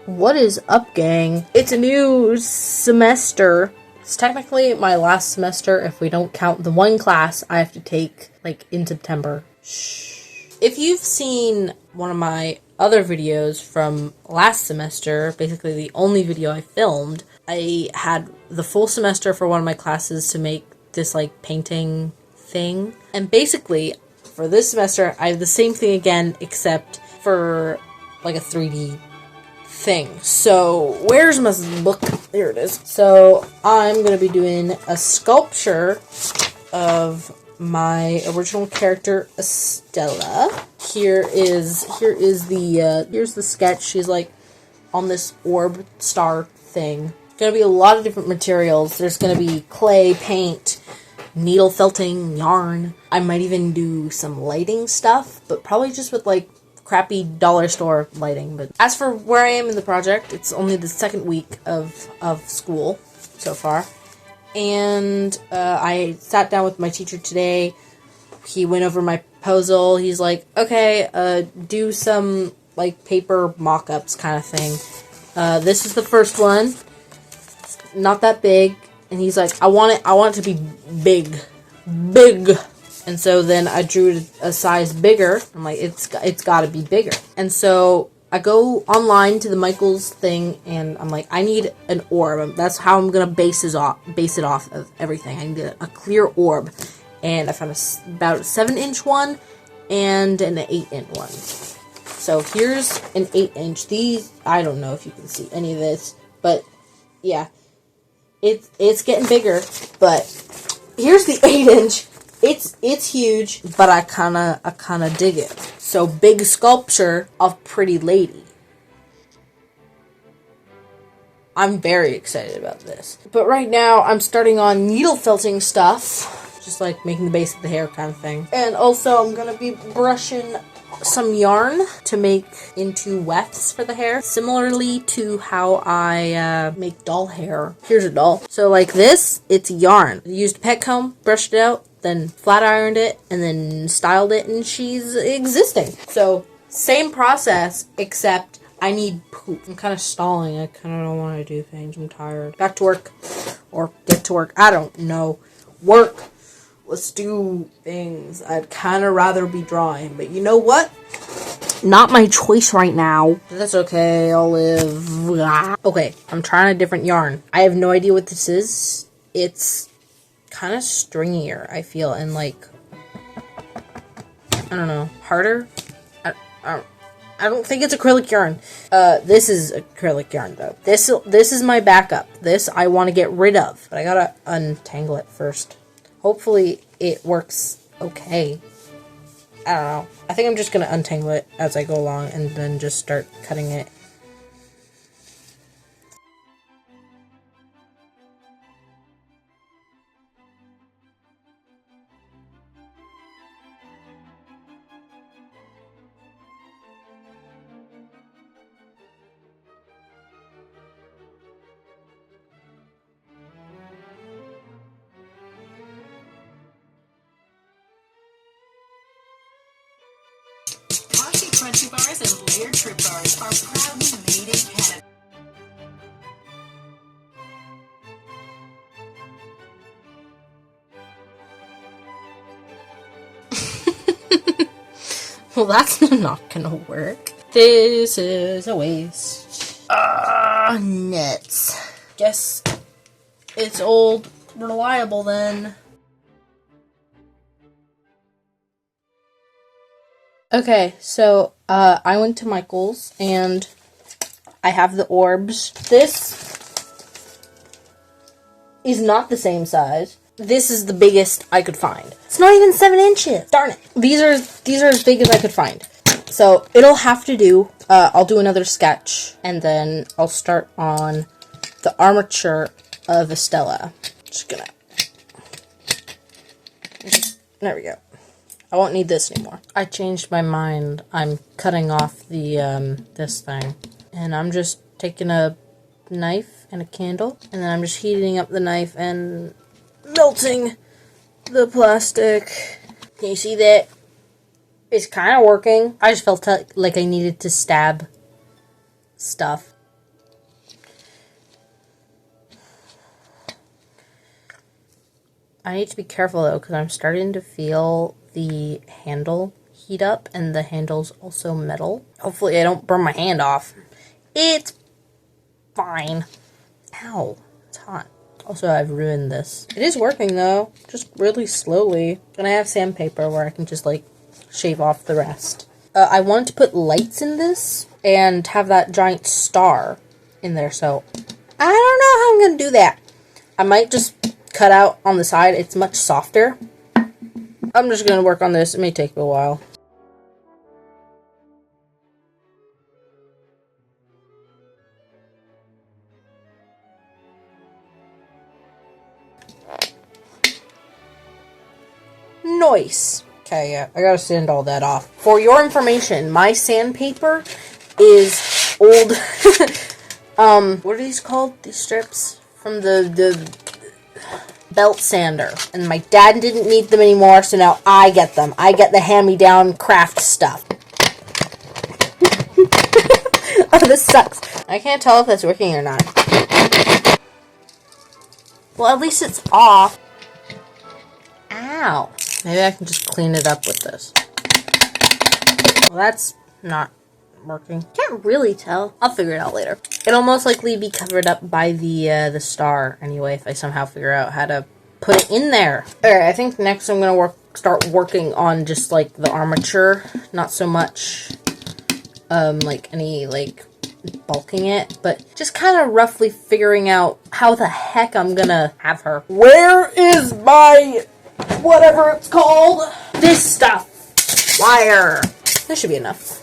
What is up, gang? It's a new semester. It's technically my last semester if we don't count the one class I have to take, like, in September. Shh. If you've seen one of my other videos from last semester, basically the only video I filmed, I had the full semester for one of my classes to make this, like, painting thing. And basically, for this semester, I have the same thing again, except for, like, a 3D thing. So, where's my book? There it is. So, I'm going to be doing a sculpture of my original character, Estella. Here's the sketch. She's, like, on this orb star thing. Gonna be a lot of different materials. There's gonna be clay, paint, needle felting, yarn. I might even do some lighting stuff, but probably just with, like, crappy dollar store lighting. But as for where I am in the project, it's only the second week of school so far. And I sat down with my teacher today. He went over my proposal. He's like, okay, do some, like, paper mock-ups kind of thing. This is the first one. It's not that big. And he's like, I want it to be big. Big. And so then I drew it a size bigger. I'm like, it's got to be bigger. And so I go online to the Michaels thing, and I'm like, I need an orb. That's how I'm gonna base it off of everything. I need a clear orb, and I found about a 7-inch one and an 8-inch one. So here's an 8-inch. These, I don't know if you can see any of this, but yeah, it's getting bigger. But here's the 8-inch. It's huge, but I kinda dig it. So, big sculpture of pretty lady. I'm very excited about this. But right now, I'm starting on needle felting stuff. Just like making the base of the hair kind of thing. And also, I'm gonna be brushing some yarn to make into wefts for the hair. Similarly to how I make doll hair. Here's a doll. So like this, it's yarn. I used a pet comb, brushed it out, then flat ironed it, and then styled it, and she's existing. So, same process, except I need poop. I'm kind of stalling. I kind of don't want to do things. I'm tired. Back to work. Or get to work. I don't know. Work. Let's do things. I'd kind of rather be drawing, but you know what? Not my choice right now. That's okay. I'll live. Okay, I'm trying a different yarn. I have no idea what this is. It's kind of stringier, I feel, and like, I don't know, harder? I don't think it's acrylic yarn. This is acrylic yarn, though. This is my backup. This I want to get rid of, but I gotta untangle it first. Hopefully it works okay. I don't know. I think I'm just gonna untangle it as I go along and then just start cutting it. Crunchy bars and layered trip bars are proudly made in Canada. Well, that's not gonna work. This is a waste. Nuts. Guess it's old reliable then. Okay, so, I went to Michael's, and I have the orbs. This is not the same size. This is the biggest I could find. It's not even 7 inches! Darn it! These are as big as I could find. So, it'll have to do. I'll do another sketch, and then I'll start on the armature of Estella. Just gonna... There we go. I won't need this anymore. I changed my mind. I'm cutting off the, this thing. And I'm just taking a knife and a candle. And then I'm just heating up the knife and melting the plastic. Can you see that? It's kind of working. I just felt like I needed to stab stuff. I need to be careful though, because I'm starting to feel the handle heat up, and the handle's also metal. Hopefully I don't burn my hand off. It's fine. Ow, it's hot. Also, I've ruined this. It is working though, just really slowly. And I have sandpaper where I can just like shave off the rest. I wanted to put lights in this and have that giant star in there, so I don't know how I'm gonna do that. I might just cut out on the side. It's much softer. I'm just gonna work on this. It may take a while. Nice. Okay, yeah, I gotta sand all that off. For your information, my sandpaper is old. What are these called? These strips from the belt sander. And my dad didn't need them anymore, so now I get them. I get the hand-me-down craft stuff. Oh, this sucks. I can't tell if that's working or not. Well, at least it's off. Ow. Maybe I can just clean it up with this. Well, that's not working. Can't really tell. I'll figure it out later. It'll most likely be covered up by the star anyway, if I somehow figure out how to put it in there. Alright, I think next I'm gonna start working on just like the armature. Not so much like any like bulking it, but just kind of roughly figuring out how the heck I'm gonna have her. Where is my whatever it's called? This stuff. Wire. This should be enough.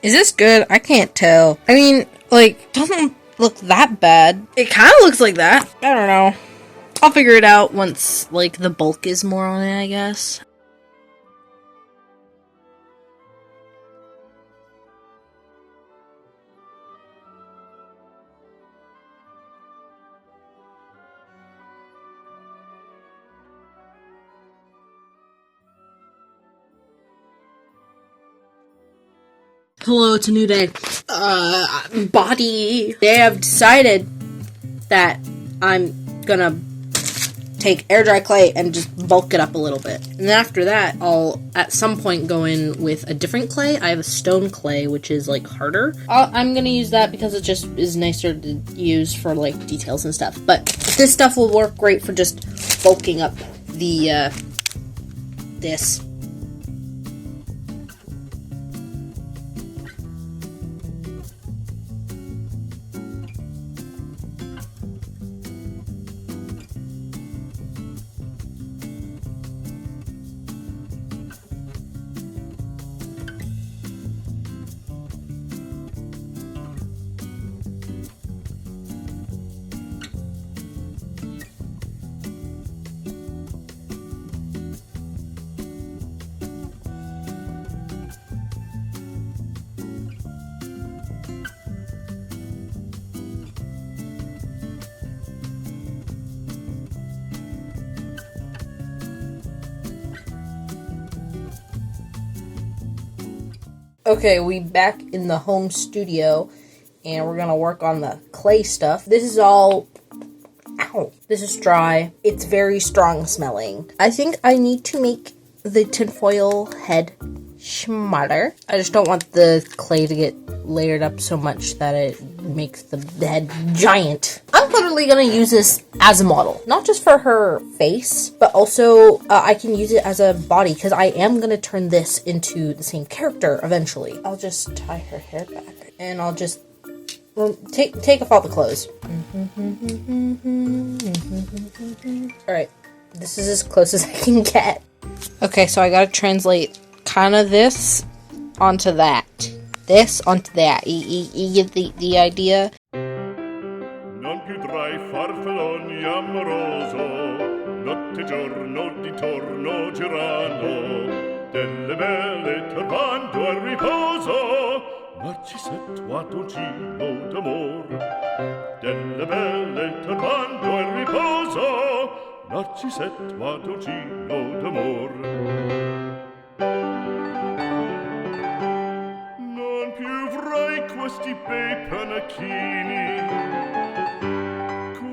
Is this good? I can't tell. I mean, like, doesn't look that bad. It kind of looks like that. I don't know. I'll figure it out once, like, the bulk is more on it, I guess. Hello, it's a new day. Body. Today I've decided that I'm gonna take air dry clay and just bulk it up a little bit. And then after that, I'll at some point go in with a different clay. I have a stone clay, which is like harder. I'm gonna use that because it just is nicer to use for like details and stuff. But this stuff will work great for just bulking up the, this. Okay, we back in the home studio, and we're gonna work on the clay stuff. This is all, ow, this is dry. It's very strong smelling. I think I need to make the tinfoil head smaller. I just don't want the clay to get layered up so much that it makes the head giant. I'm literally gonna use this as a model, not just for her face, but also I can use it as a body, because I am gonna turn this into the same character eventually. I'll just tie her hair back, and I'll just take off all the clothes. Alright, this is as close as I can get. Okay, so I gotta translate kind of this onto that. This onto that. You get the idea? Non più tra i farfalloni amoroso, notte e giorno d'intorno girano, delle belle turbando al riposo, Narcisetto d'amor, delle belle turbando il riposo, Narcisetto d'amor. Non più avrai questi bei panacchini,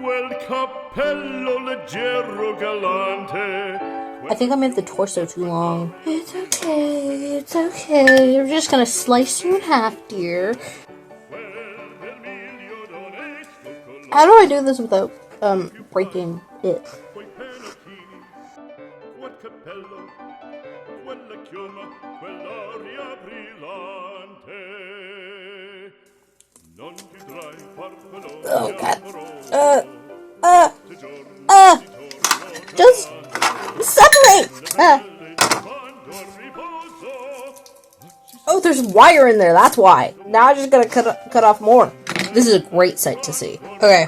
quel cappello leggero galante. I think I made the torso too long. It's okay, it's okay. You're just gonna slice you in half, dear. How do I do this without, breaking it? Quei panacchini, quel cappello, quella chioma, quell'aria brillante. Non ti drai farfallone Oh, God. amoroso. Just separate! Oh, there's wire in there, that's why. Now I'm just gonna cut off more. This is a great sight to see. Okay.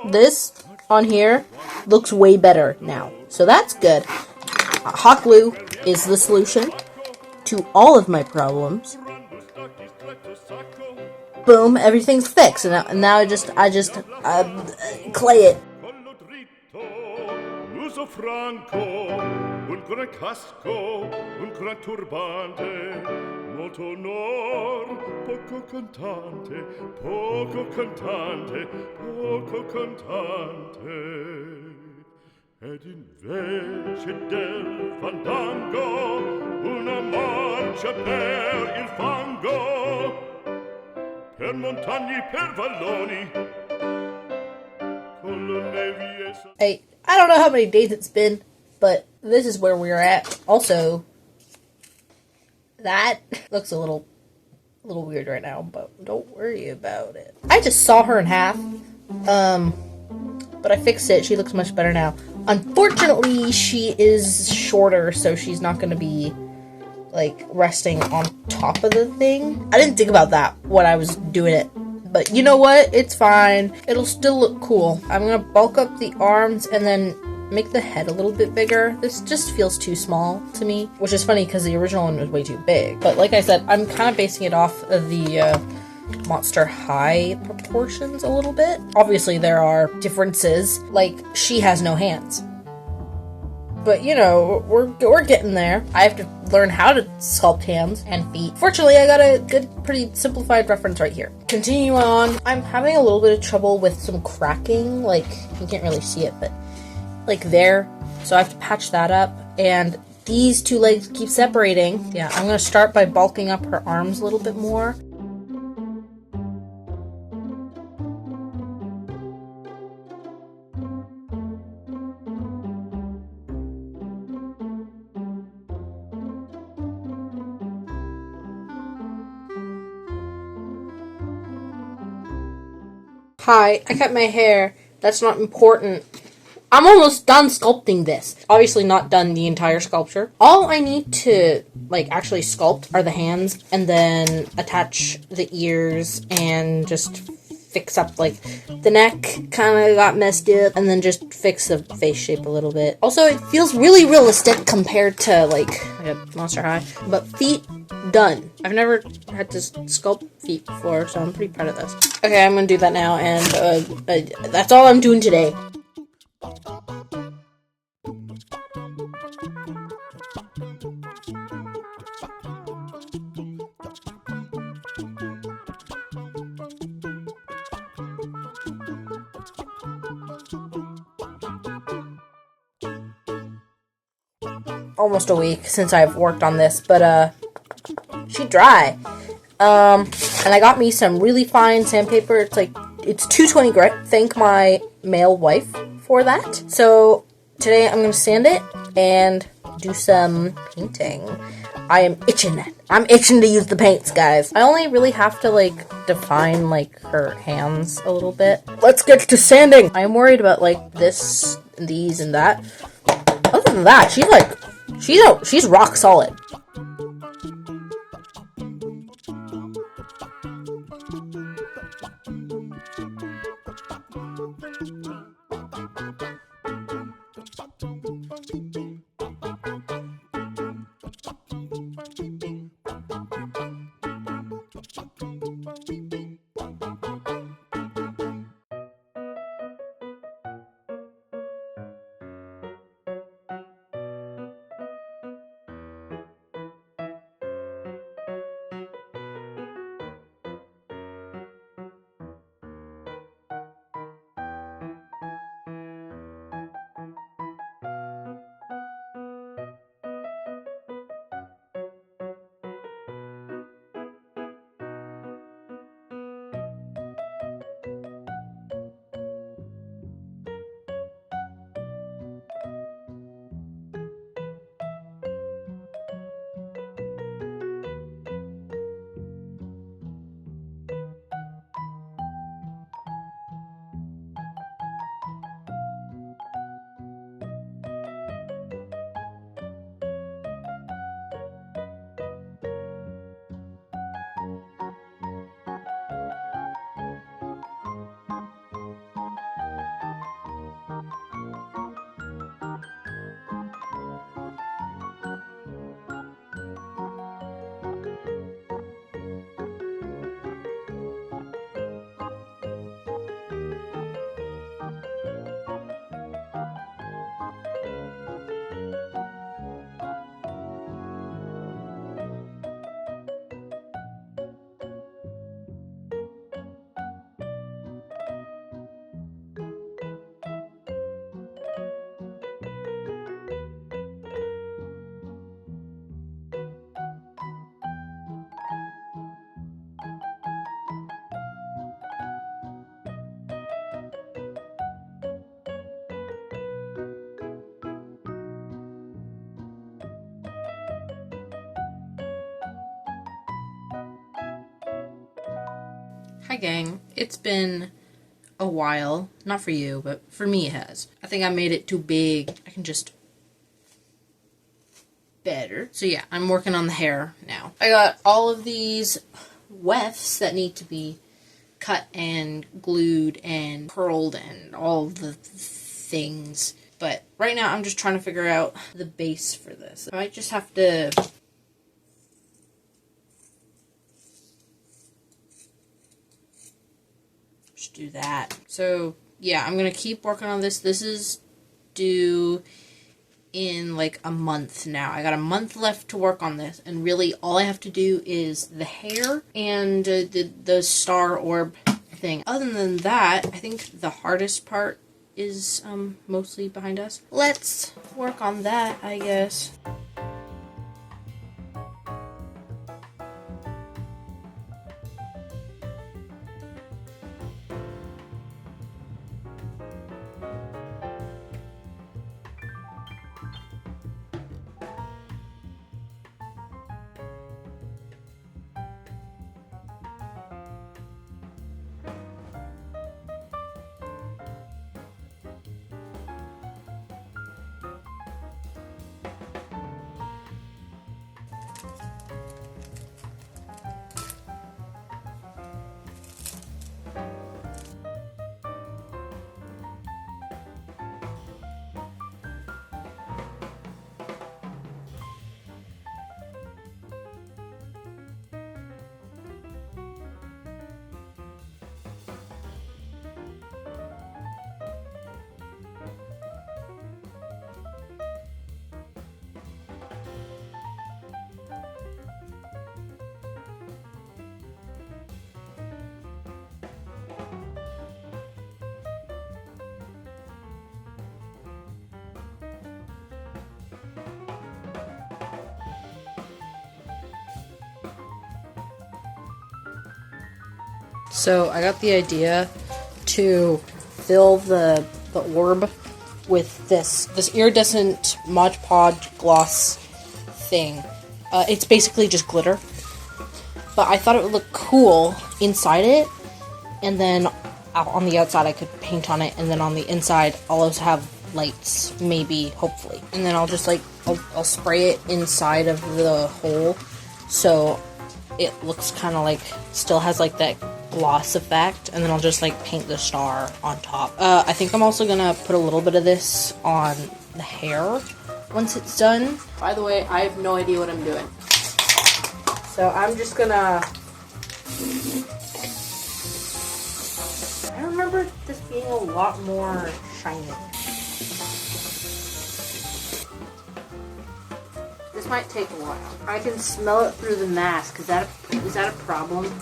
This on here looks way better now. So that's good. Hot glue is the solution to all of my problems. Boom, everything's fixed. And now I just clay it. Collo dritto, l'uso franco, un gran casco, un gran turbante, molto onor, poco cantante, poco cantante, poco cantante. Ed invece del fandango, una marcia per il fango, per montagni, per valloni, con le nevi e Hey, I don't know how many days it's been, but this is where we're at. Also, that looks a little weird right now, but don't worry about it. I just saw her in half, but I fixed it. She looks much better now. Unfortunately, she is shorter, so she's not going to be, like, resting on top of the thing. I didn't think about that when I was doing it. But you know what? It's fine. It'll still look cool. I'm gonna bulk up the arms and then make the head a little bit bigger. This just feels too small to me, which is funny because the original one was way too big. But like I said, I'm kind of basing it off of the Monster High proportions a little bit. Obviously, there are differences. Like, she has no hands. But, you know, we're getting there. I have to learn how to sculpt hands and feet. Fortunately, I got a good, pretty simplified reference right here. Continue on. I'm having a little bit of trouble with some cracking. Like, you can't really see it, but like there. So I have to patch that up. And these two legs keep separating. Yeah, I'm going to start by bulking up her arms a little bit more. Hi, I cut my hair. That's not important. I'm almost done sculpting this. Obviously not done the entire sculpture. All I need to, like, actually sculpt are the hands and then attach the ears and just fix up, like, the neck kind of got messed up and then just fix the face shape a little bit. Also, it feels really realistic compared to, like Monster High. But feet, done. I've never had to sculpt feet before, so I'm pretty proud of this. Okay, I'm gonna do that now, and that's all I'm doing today. Almost a week since I've worked on this, but she dry. And I got me some really fine sandpaper. It's 220 grit. Thank my male wife for that. So today I'm gonna sand it and do some painting. I am itching. I'm itching to use the paints, guys. I only really have to, like, define, like, her hands a little bit. Let's get to sanding. I'm worried about, like, this, these, and that. Other than that, she's rock solid. Hi gang, it's been a while. Not for you, but for me it has. I think I made it too big. I can just... better. So yeah, I'm working on the hair now. I got all of these wefts that need to be cut and glued and curled and all the things. But right now I'm just trying to figure out the base for this. I might just have to... just do that. So yeah, I'm gonna keep working on this. This is due in like a month now. I got a month left to work on this, and really all I have to do is the hair and the star orb thing. Other than that, I think the hardest part is mostly behind us. Let's work on that, I guess. So I got the idea to fill the orb with this iridescent Mod Podge gloss thing. It's basically just glitter, but I thought it would look cool inside it, and then on the outside I could paint on it, and then on the inside I'll also have lights, maybe, hopefully. And then I'll just like I'll spray it inside of the hole, so it looks kind of like still has like that gloss effect, and then I'll just like paint the star on top. I think I'm also gonna put a little bit of this on the hair once it's done. By the way, I have no idea what I'm doing, so I'm just gonna... I remember this being a lot more shiny. This might take a while. I can smell it through the mask. Is that a problem?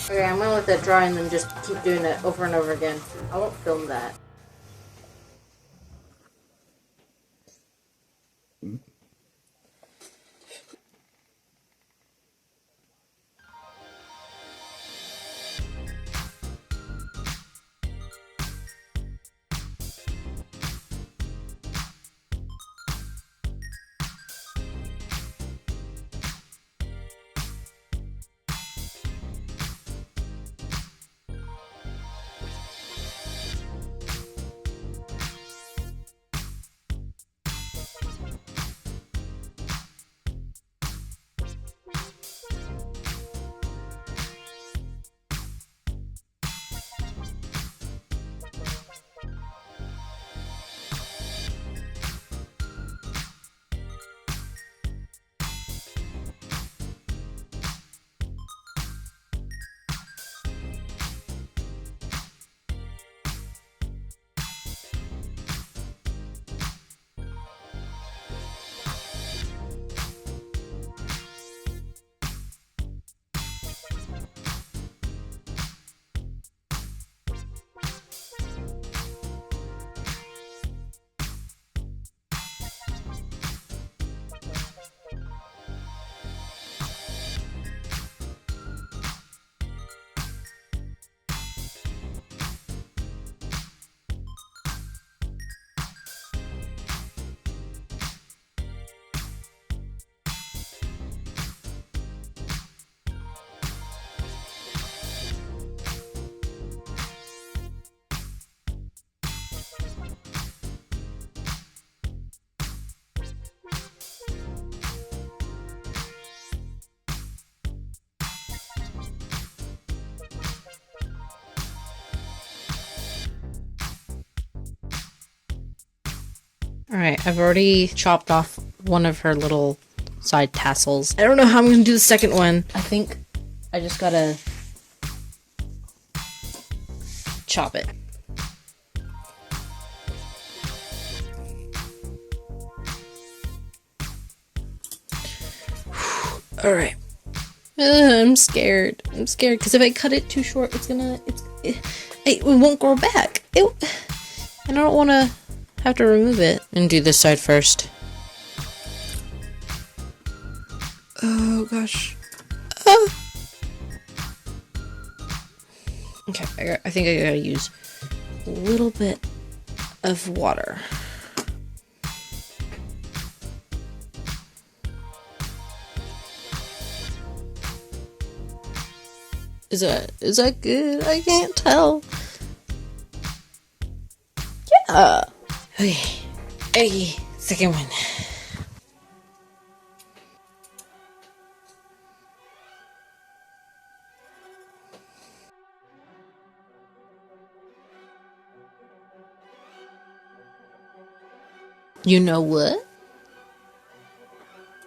Okay, I'm gonna let that dry and then just keep doing it over and over again. I won't film that. Alright, I've already chopped off one of her little side tassels. I don't know how I'm gonna do the second one. I think I just gotta chop it. Alright. I'm scared. I'm scared because if I cut it too short, it won't grow back. And I don't want to have to remove it. And do this side first. Oh gosh. Okay, I think I gotta use a little bit of water. Is that good? I can't tell. Yeah. Okay, second one. You know what?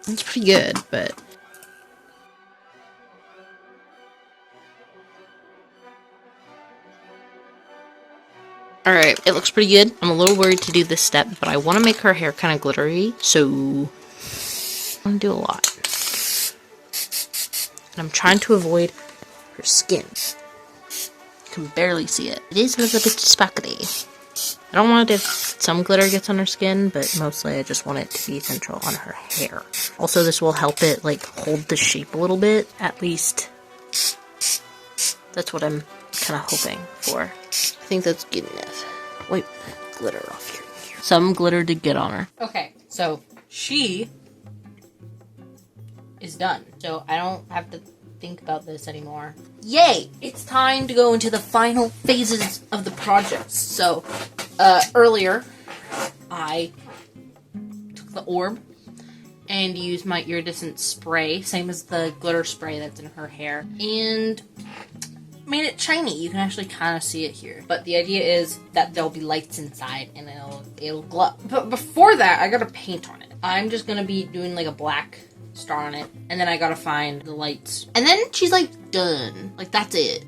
It's pretty good, but alright, it looks pretty good. I'm a little worried to do this step, but I want to make her hair kind of glittery, so I'm going to do a lot. And I'm trying to avoid her skin. You can barely see it. It is a little bit sparkly. I don't want it if some glitter gets on her skin, but mostly I just want it to be central on her hair. Also, this will help it, like, hold the shape a little bit, at least. That's what I'm kind of hoping for. I think that's good enough. Wipe glitter off here. Some glitter did get on her. Okay, so she is done. So I don't have to think about this anymore. Yay! It's time to go into the final phases of the project. So, earlier, I took the orb and used my iridescent spray, same as the glitter spray that's in her hair, and made it shiny. You can actually kind of see it here. But the idea is that there'll be lights inside and it'll glow. But before that, I gotta paint on it. I'm just gonna be doing like a black star on it, and then I gotta find the lights. And then she's like done. Like that's it.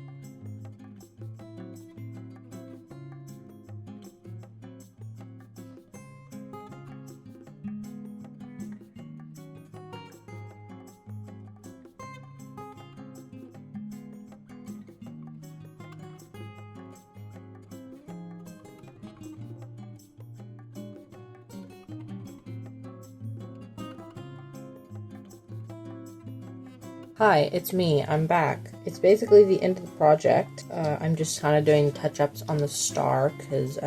Hi, it's me. I'm back. It's basically the end of the project. I'm just kind of doing touch-ups on the star because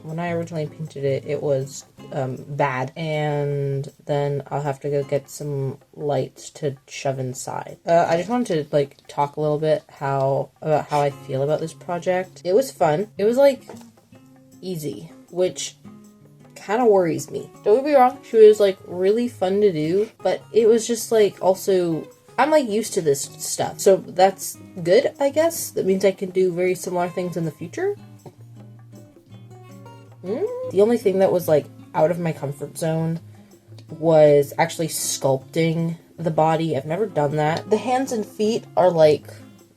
when I originally painted it, it was bad. And then I'll have to go get some lights to shove inside. I just wanted to like talk a little bit about how I feel about this project. It was fun. It was like easy, which kind of worries me. Don't get me wrong, she was like really fun to do, but it was just like also I'm like used to this stuff, so that's good, I guess. That means I can do very similar things in the future. The only thing that was like out of my comfort zone was actually sculpting the body. I've never done that. The hands and feet are like,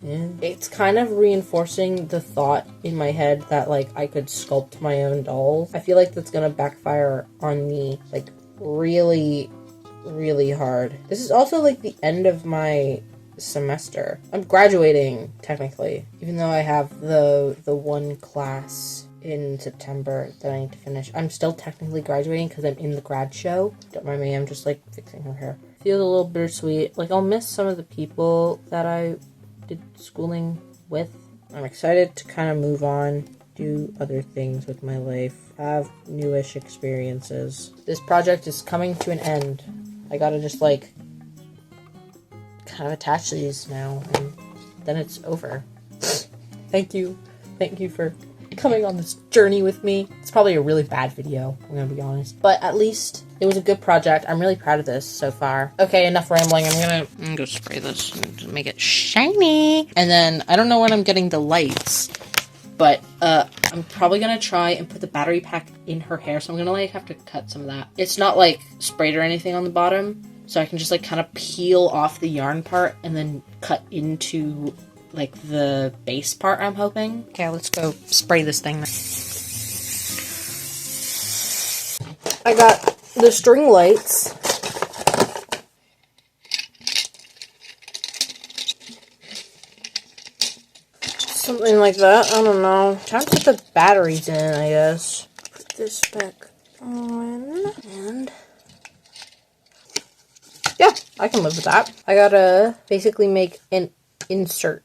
it's kind of reinforcing the thought in my head that like I could sculpt my own dolls. I feel like that's gonna backfire on me like really hard. This is also like the end of my semester. I'm graduating technically, even though I have the one class in September that I need to finish. I'm still technically graduating because I'm in the grad show. Don't mind me, I'm just like fixing her hair. Feels a little bittersweet. Like I'll miss some of the people that I did schooling with. I'm excited to kind of move on, do other things with my life, have newish experiences. This project is coming to an end. I gotta just like kind of attach these now and then it's over. Thank you for coming on this journey with me. It's probably a really bad video, I'm gonna be honest, but at least it was a good project. I'm really proud of this so far. Okay, enough rambling. I'm gonna go spray this and make it shiny. And then I don't know when I'm getting the lights, But I'm probably gonna try and put the battery pack in her hair, so I'm gonna like have to cut some of that. It's not like sprayed or anything on the bottom, so I can just like kind of peel off the yarn part and then cut into like the base part, I'm hoping. Okay, let's go spray this thing. I got the string lights. Something like that. I don't know. Time to put the batteries in, I guess. Put this back on. And yeah, I can live with that. I gotta basically make an insert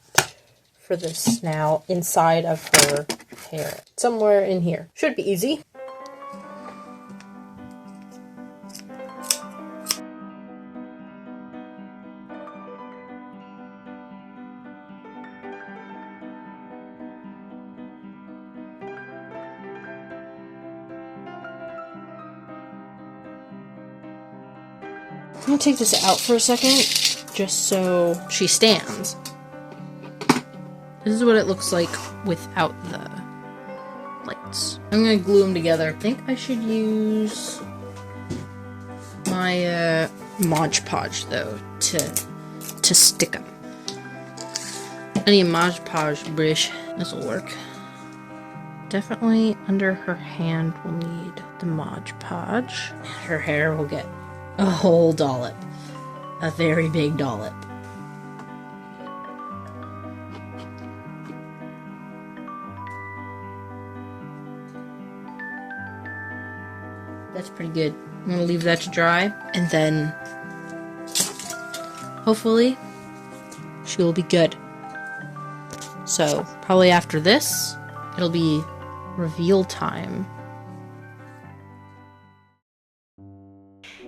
for this now inside of her hair. Somewhere in here. Should be easy. I'm gonna take this out for a second, just so she stands. This is what it looks like without the lights. I'm gonna glue them together. I think I should use my Mod Podge though to stick them. I need a Mod Podge brush. This will work. Definitely under her hand we'll need the Mod Podge. Her hair will get a whole dollop. A very big dollop. That's pretty good. I'm gonna leave that to dry, and then hopefully she will be good. So probably after this, it'll be reveal time.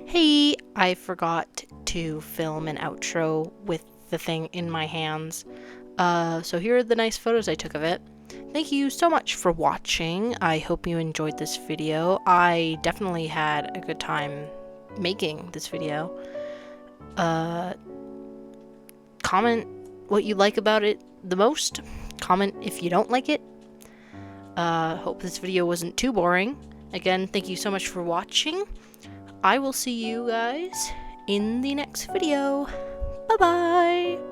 Hey, I forgot to film an outro with the thing in my hands. So here are the nice photos I took of it. Thank you so much for watching. I hope you enjoyed this video. I definitely had a good time making this video. Comment what you like about it the most. Comment if you don't like it. Hope this video wasn't too boring. Again, thank you so much for watching. I will see you guys in the next video. Bye-bye!